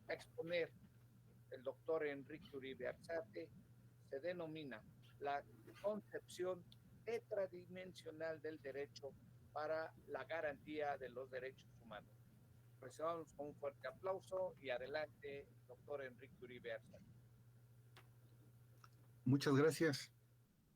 a exponer el doctor Enrique Uribe Arzate se denomina la concepción tetradimensional del derecho para la garantía de los derechos humanos. Recibamos con un fuerte aplauso y adelante, doctor Enrique Uribe Arzate. Muchas gracias,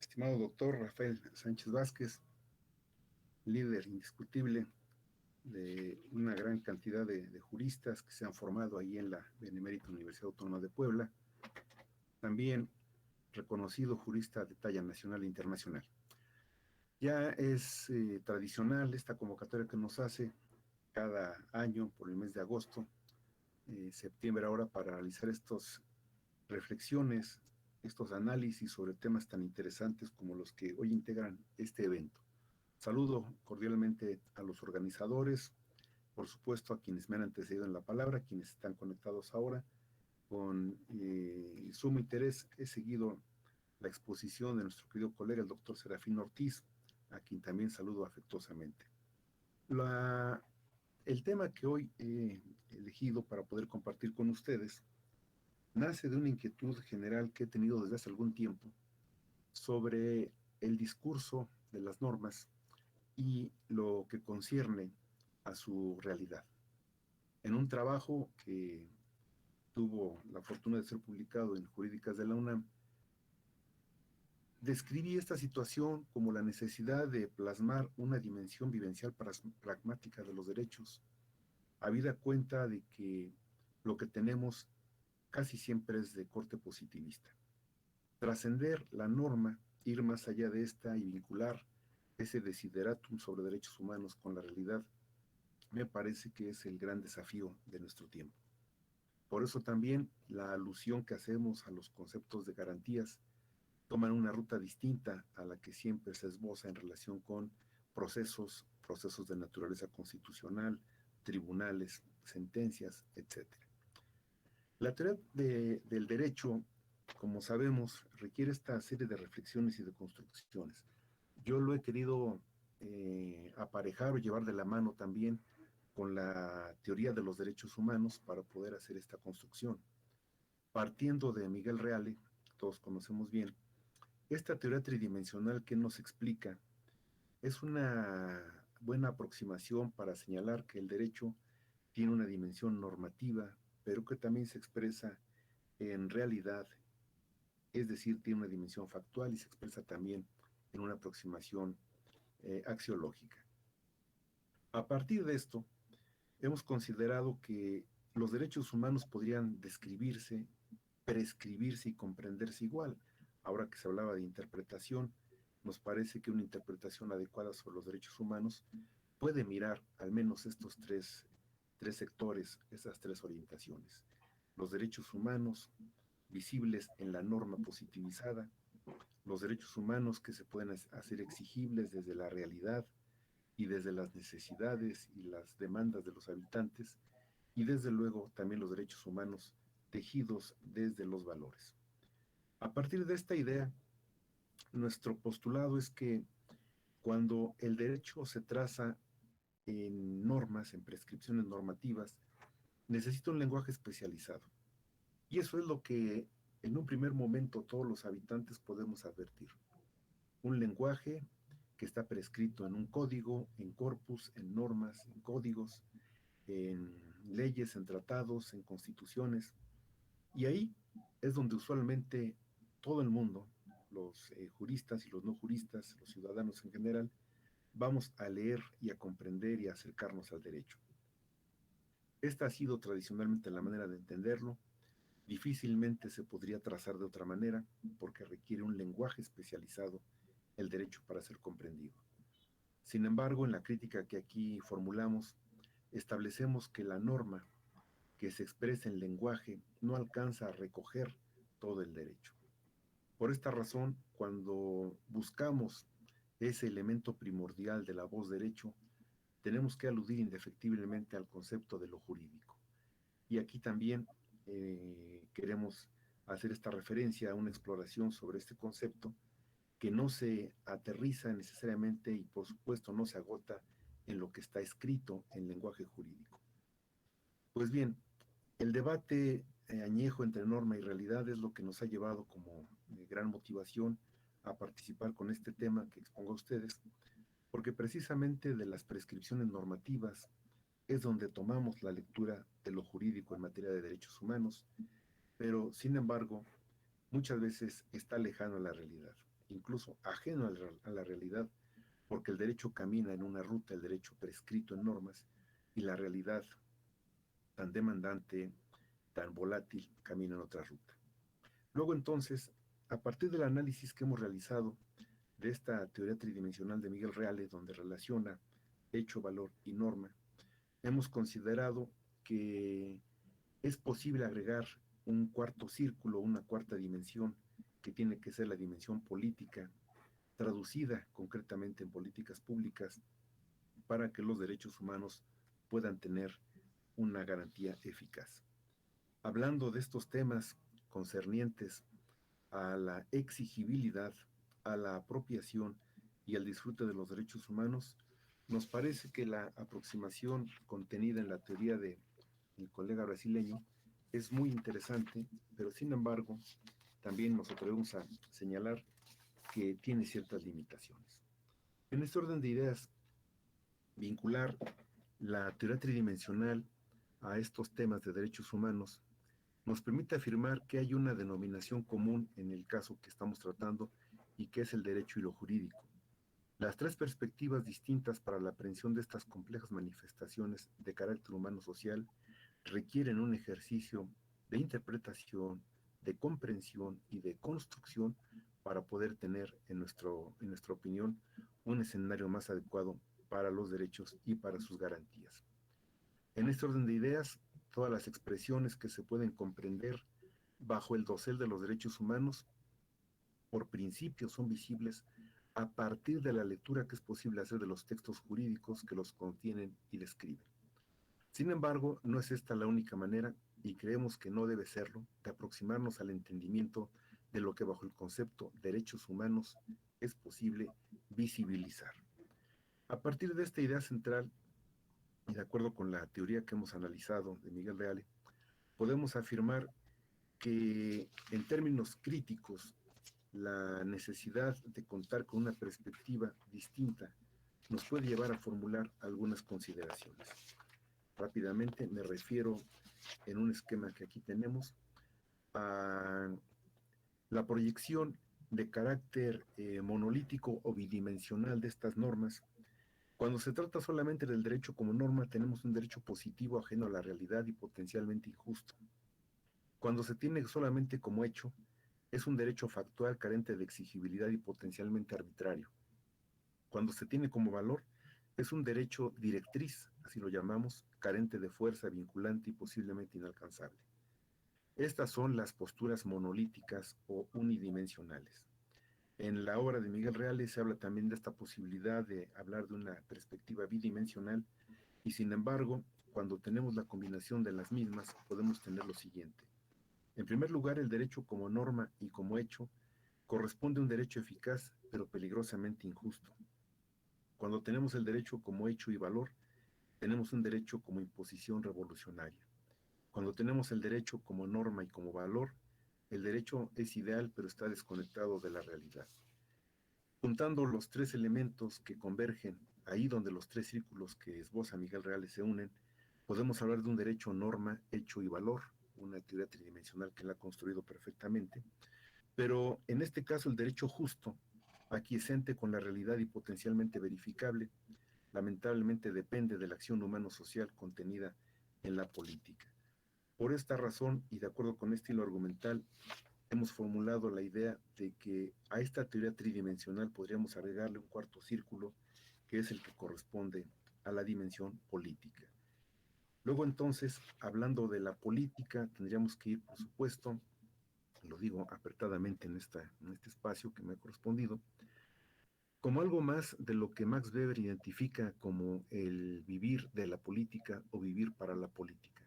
estimado doctor Rafael Sánchez Vázquez, líder indiscutible de una gran cantidad de juristas que se han formado ahí en la Benemérita Universidad Autónoma de Puebla, también reconocido jurista de talla nacional e internacional. Ya es tradicional esta convocatoria que nos hace cada año por el mes de agosto, septiembre ahora, para realizar estas reflexiones, estos análisis sobre temas tan interesantes como los que hoy integran este evento. Saludo cordialmente a los organizadores, por supuesto a quienes me han antecedido en la palabra, quienes están conectados ahora. Con sumo interés he seguido la exposición de nuestro querido colega, el doctor Serafín Ortiz, a quien también saludo afectuosamente. El tema que hoy he elegido para poder compartir con ustedes nace de una inquietud general que he tenido desde hace algún tiempo sobre el discurso de las normas y lo que concierne a su realidad. En un trabajo que tuvo la fortuna de ser publicado en Jurídicas de la UNAM, describí esta situación como la necesidad de plasmar una dimensión vivencial pragmática de los derechos, habida cuenta de que lo que tenemos casi siempre es de corte positivista. Trascender la norma, ir más allá de esta y vincular ese desideratum sobre derechos humanos con la realidad, me parece que es el gran desafío de nuestro tiempo. Por eso también la alusión que hacemos a los conceptos de garantías toman una ruta distinta a la que siempre se esboza en relación con procesos de naturaleza constitucional, tribunales, sentencias, etc. La teoría del derecho, como sabemos, requiere esta serie de reflexiones y de construcciones. Yo lo he querido aparejar o llevar de la mano también con la teoría de los derechos humanos para poder hacer esta construcción. Partiendo de Miguel Reale, todos conocemos bien, esta teoría tridimensional que nos explica es una buena aproximación para señalar que el derecho tiene una dimensión normativa, pero que también se expresa en realidad, es decir, tiene una dimensión factual y se expresa también en una aproximación axiológica. A partir de esto, hemos considerado que los derechos humanos podrían describirse, prescribirse y comprenderse igual. Ahora que se hablaba de interpretación, nos parece que una interpretación adecuada sobre los derechos humanos puede mirar al menos estos tres sectores, esas tres orientaciones. Los derechos humanos visibles en la norma positivizada, los derechos humanos que se pueden hacer exigibles desde la realidad y desde las necesidades y las demandas de los habitantes, y desde luego también los derechos humanos tejidos desde los valores. A partir de esta idea, nuestro postulado es que cuando el derecho se traza en normas, en prescripciones normativas, necesita un lenguaje especializado. Y eso es lo que en un primer momento todos los habitantes podemos advertir. Un lenguaje que está prescrito en un código, en corpus, en normas, en códigos, en leyes, en tratados, en constituciones. Y ahí es donde usualmente todo el mundo, los juristas y los no juristas, los ciudadanos en general, vamos a leer y a comprender y a acercarnos al derecho. Esta ha sido tradicionalmente la manera de entenderlo. Difícilmente se podría trazar de otra manera porque requiere un lenguaje especializado el derecho para ser comprendido. Sin embargo, en la crítica que aquí formulamos, establecemos que la norma que se expresa en lenguaje no alcanza a recoger todo el derecho. Por esta razón, cuando buscamos ese elemento primordial de la voz derecho, tenemos que aludir indefectiblemente al concepto de lo jurídico. Y aquí también queremos hacer esta referencia a una exploración sobre este concepto que no se aterriza necesariamente y por supuesto no se agota en lo que está escrito en lenguaje jurídico. Pues bien, El debate añejo entre norma y realidad es lo que nos ha llevado como gran motivación a participar con este tema que expongo a ustedes, porque precisamente de las prescripciones normativas es donde tomamos la lectura de lo jurídico en materia de derechos humanos, pero sin embargo muchas veces está lejano a la realidad, incluso ajeno a la realidad, porque el derecho camina en una ruta, el derecho prescrito en normas, y la realidad tan demandante, tan volátil, camina en otra ruta. Luego entonces, a partir del análisis que hemos realizado de esta teoría tridimensional de Miguel Reale, donde relaciona hecho, valor y norma, hemos considerado que es posible agregar un cuarto círculo, una cuarta dimensión, que tiene que ser la dimensión política, traducida concretamente en políticas públicas, para que los derechos humanos puedan tener una garantía eficaz. Hablando de estos temas concernientes a la exigibilidad, a la apropiación y al disfrute de los derechos humanos, nos parece que la aproximación contenida en la teoría del colega brasileño es muy interesante, pero sin embargo, también nos atrevemos a señalar que tiene ciertas limitaciones. En este orden de ideas, vincular la teoría tridimensional a estos temas de derechos humanos nos permite afirmar que hay una denominación común en el caso que estamos tratando y que es el derecho y lo jurídico. Las tres perspectivas distintas para la aprehensión de estas complejas manifestaciones de carácter humano-social requieren un ejercicio de interpretación, de comprensión y de construcción para poder tener, en nuestra opinión, un escenario más adecuado para los derechos y para sus garantías. En este orden de ideas, todas las expresiones que se pueden comprender bajo el dosel de los derechos humanos, por principio son visibles a partir de la lectura que es posible hacer de los textos jurídicos que los contienen y describen. Sin embargo, no es esta la única manera, y creemos que no debe serlo, de aproximarnos al entendimiento de lo que bajo el concepto derechos humanos es posible visibilizar. A partir de esta idea central, y de acuerdo con la teoría que hemos analizado de Miguel Reale, podemos afirmar que en términos críticos, la necesidad de contar con una perspectiva distinta nos puede llevar a formular algunas consideraciones. Rápidamente me refiero en un esquema que aquí tenemos a la proyección de carácter monolítico o bidimensional de estas normas. Cuando se trata solamente del derecho como norma, tenemos un derecho positivo ajeno a la realidad y potencialmente injusto. Cuando se tiene solamente como hecho, es un derecho factual carente de exigibilidad y potencialmente arbitrario. Cuando se tiene como valor, es un derecho directriz, así lo llamamos, carente de fuerza vinculante y posiblemente inalcanzable. Estas son las posturas monolíticas o unidimensionales. En la obra de Miguel Reale se habla también de esta posibilidad de hablar de una perspectiva bidimensional y sin embargo, cuando tenemos la combinación de las mismas, podemos tener lo siguiente. En primer lugar, el derecho como norma y como hecho corresponde a un derecho eficaz, pero peligrosamente injusto. Cuando tenemos el derecho como hecho y valor, tenemos un derecho como imposición revolucionaria. Cuando tenemos el derecho como norma y como valor, el derecho es ideal, pero está desconectado de la realidad. Juntando los tres elementos que convergen, ahí donde los tres círculos que esboza Miguel Reale se unen, podemos hablar de un derecho, norma, hecho y valor, una teoría tridimensional que la ha construido perfectamente, pero en este caso el derecho justo, aquiescente con la realidad y potencialmente verificable, lamentablemente depende de la acción humano-social contenida en la política. Por esta razón, y de acuerdo con este hilo argumental, hemos formulado la idea de que a esta teoría tridimensional podríamos agregarle un cuarto círculo, que es el que corresponde a la dimensión política. Luego entonces, hablando de la política, tendríamos que ir, por supuesto, lo digo apertadamente en este espacio que me ha correspondido, como algo más de lo que Max Weber identifica como el vivir de la política o vivir para la política.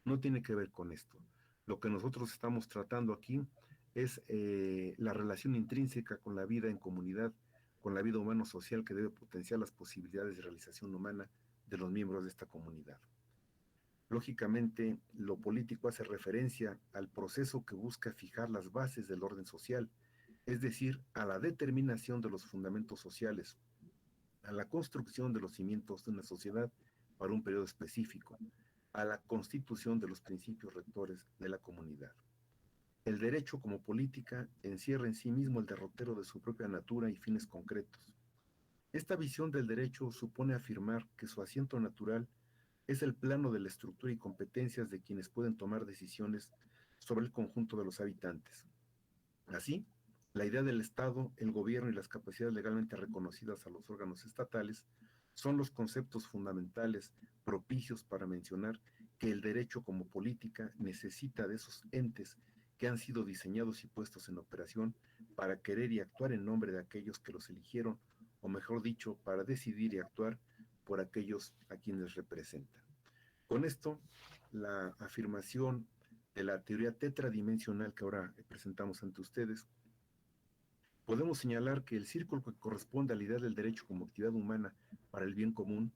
No tiene que ver con esto. Lo que nosotros estamos tratando aquí es la relación intrínseca con la vida en comunidad, con la vida humano-social que debe potenciar las posibilidades de realización humana de los miembros de esta comunidad. Lógicamente, lo político hace referencia al proceso que busca fijar las bases del orden social, es decir, a la determinación de los fundamentos sociales, a la construcción de los cimientos de una sociedad para un periodo específico, a la constitución de los principios rectores de la comunidad. El derecho como política encierra en sí mismo el derrotero de su propia natura y fines concretos. Esta visión del derecho supone afirmar que su asiento natural es el plano de la estructura y competencias de quienes pueden tomar decisiones sobre el conjunto de los habitantes. Así, la idea del Estado, el gobierno y las capacidades legalmente reconocidas a los órganos estatales son los conceptos fundamentales propicios para mencionar que el derecho como política necesita de esos entes que han sido diseñados y puestos en operación para querer y actuar en nombre de aquellos que los eligieron, o mejor dicho, para decidir y actuar por aquellos a quienes representan. Con esto, la afirmación de la teoría tetradimensional que ahora presentamos ante ustedes, podemos señalar que el círculo que corresponde a la idea del derecho como actividad humana para el bien común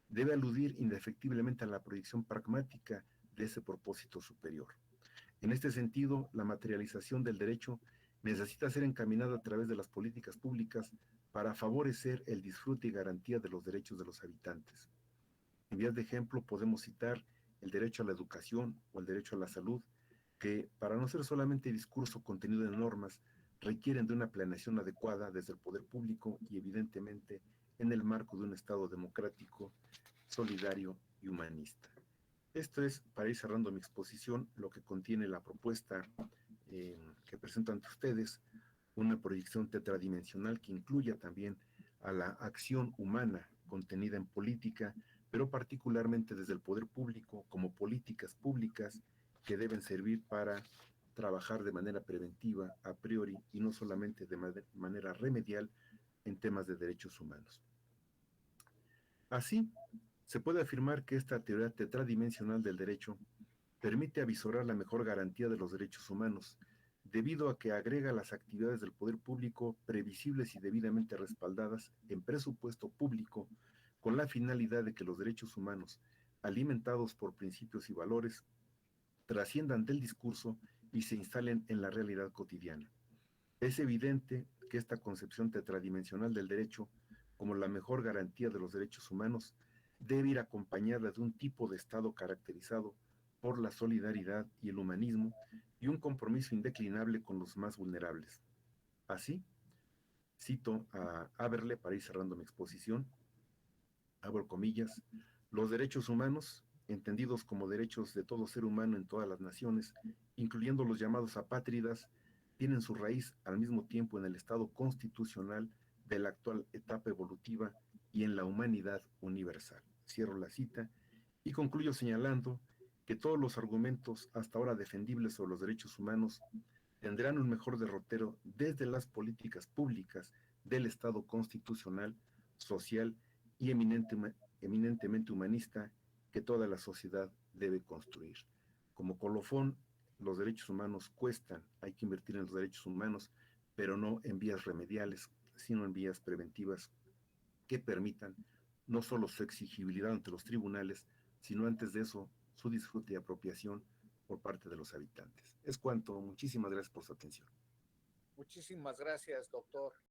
debe aludir indefectiblemente a la proyección pragmática de ese propósito superior. En este sentido, la materialización del derecho necesita ser encaminada a través de las políticas públicas para favorecer el disfrute y garantía de los derechos de los habitantes. En vías de ejemplo podemos citar el derecho a la educación o el derecho a la salud, que para no ser solamente discurso contenido en normas, requieren de una planeación adecuada desde el poder público y evidentemente en el marco de un Estado democrático, solidario y humanista. Esto es, para ir cerrando mi exposición, lo que contiene la propuesta que presento ante ustedes, una proyección tetradimensional que incluya también a la acción humana contenida en política, pero particularmente desde el poder público como políticas públicas que deben servir para trabajar de manera preventiva a priori y no solamente de manera remedial en temas de derechos humanos. Así, se puede afirmar que esta teoría tetradimensional del derecho permite avisorar la mejor garantía de los derechos humanos, debido a que agrega las actividades del poder público previsibles y debidamente respaldadas en presupuesto público, con la finalidad de que los derechos humanos, alimentados por principios y valores, trasciendan del discurso y se instalen en la realidad cotidiana. Es evidente que esta concepción tetradimensional del derecho, como la mejor garantía de los derechos humanos, debe ir acompañada de un tipo de Estado caracterizado por la solidaridad y el humanismo y un compromiso indeclinable con los más vulnerables. Así, cito a Haberle para ir cerrando mi exposición, abro comillas, los derechos humanos, entendidos como derechos de todo ser humano en todas las naciones, incluyendo los llamados apátridas, tienen su raíz al mismo tiempo en el estado constitucional de la actual etapa evolutiva y en la humanidad universal. Cierro la cita y concluyo señalando que todos los argumentos hasta ahora defendibles sobre los derechos humanos tendrán un mejor derrotero desde las políticas públicas del Estado constitucional, social y eminentemente humanista que toda la sociedad debe construir. Como colofón, los derechos humanos cuestan, hay que invertir en los derechos humanos, pero no en vías remediales, sino en vías preventivas que permitan no solo su exigibilidad ante los tribunales, sino antes de eso su disfrute y apropiación por parte de los habitantes. Es cuanto, muchísimas gracias por su atención. Muchísimas gracias, doctor.